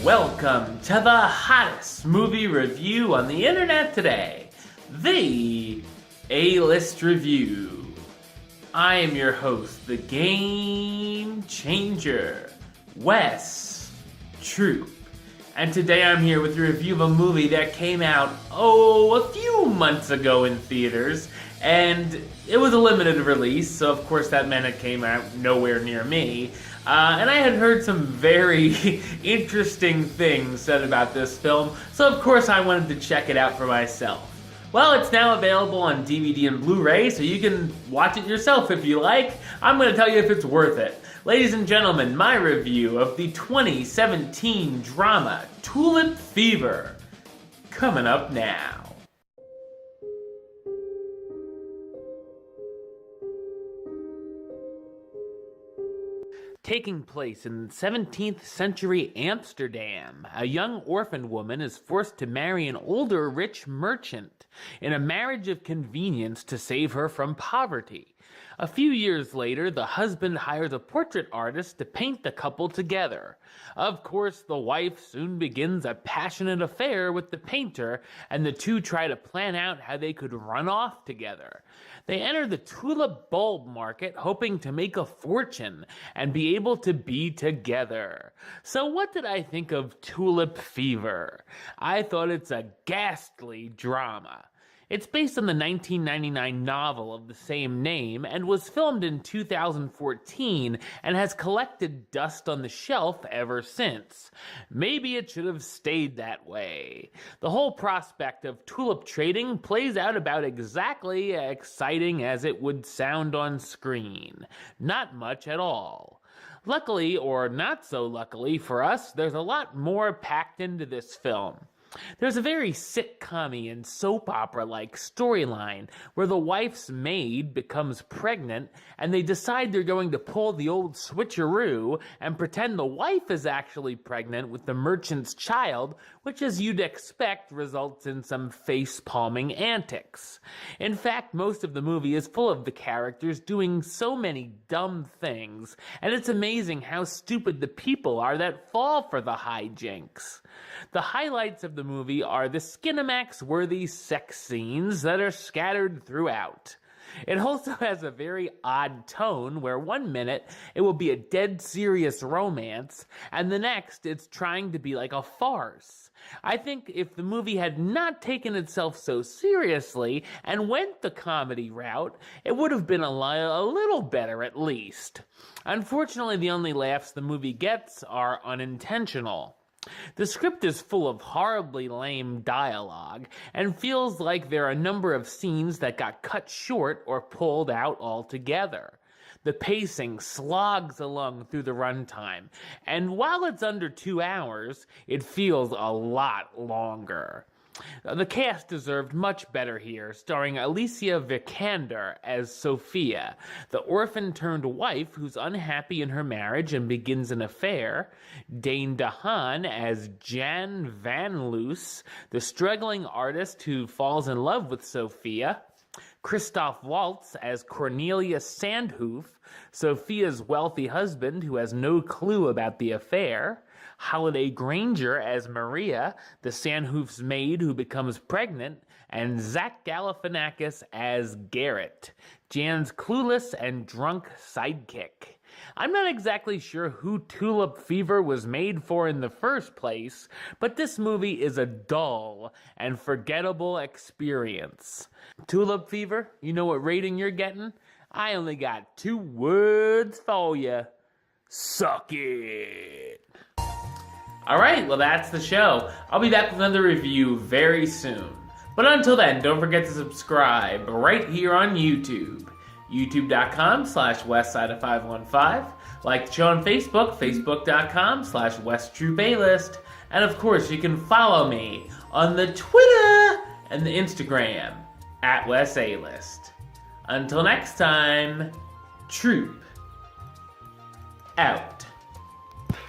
Welcome to the hottest movie review on the internet today, the A-List Review. I am your host, the Game Changer, Wes Troop. And today I'm here with a review of a movie that came out, a few months ago in theaters, and it was a limited release, so of course that meant it came out nowhere near me. And I had heard some very interesting things said about this film, so of course I wanted to check it out for myself. Well, it's now available on DVD and Blu-ray, so you can watch it yourself if you like. I'm going to tell you if it's worth it. Ladies and gentlemen, my review of the 2017 drama Tulip Fever, coming up now. Taking place in 17th century Amsterdam, a young orphan woman is forced to marry an older rich merchant in a marriage of convenience to save her from poverty. A few years later, the husband hires a portrait artist to paint the couple together. Of course, the wife soon begins a passionate affair with the painter, and the two try to plan out how they could run off together. They enter the tulip bulb market hoping to make a fortune and be able to be together. So what did I think of Tulip Fever? I thought it's a ghastly drama. It's based on the 1999 novel of the same name and was filmed in 2014 and has collected dust on the shelf ever since. Maybe it should have stayed that way. The whole prospect of tulip trading plays out about exactly as exciting as it would sound on screen. Not much at all. Luckily, or not so luckily for us, there's a lot more packed into this film. There's a very sitcom-y and soap opera-like storyline where the wife's maid becomes pregnant and they decide they're going to pull the old switcheroo and pretend the wife is actually pregnant with the merchant's child, which as you'd expect results in some face-palming antics. In fact, most of the movie is full of the characters doing so many dumb things, and it's amazing how stupid the people are that fall for the hijinks. The highlights of the movie are the Skinamax-worthy sex scenes that are scattered throughout. It also has a very odd tone where 1 minute it will be a dead serious romance and the next it's trying to be like a farce. I think if the movie had not taken itself so seriously and went the comedy route, it would have been a little better at least. Unfortunately, the only laughs the movie gets are unintentional. The script is full of horribly lame dialogue and feels like there are a number of scenes that got cut short or pulled out altogether. The pacing slogs along through the runtime, and while it's under 2 hours, it feels a lot longer. The cast deserved much better here, starring Alicia Vikander as Sophia, the orphan-turned-wife who's unhappy in her marriage and begins an affair, Dane DeHaan as Jan Van Loos, the struggling artist who falls in love with Sophia, Christoph Waltz as Cornelius Sandhoof, Sophia's wealthy husband who has no clue about the affair, Holiday Granger as Maria, the Sandhoof's maid who becomes pregnant, and Zach Galifianakis as Garrett, Jan's clueless and drunk sidekick. I'm not exactly sure who Tulip Fever was made for in the first place, but this movie is a dull and forgettable experience. Tulip Fever, you know what rating you're getting? I only got 2 words for you. Suck it! Alright, well that's the show. I'll be back with another review very soon. But until then, don't forget to subscribe right here on YouTube. youtube.com/westside515. Like the show on Facebook, facebook.com/westtroupaylist. And of course, you can follow me on the Twitter and the Instagram @WesAList. Until next time, Troop out.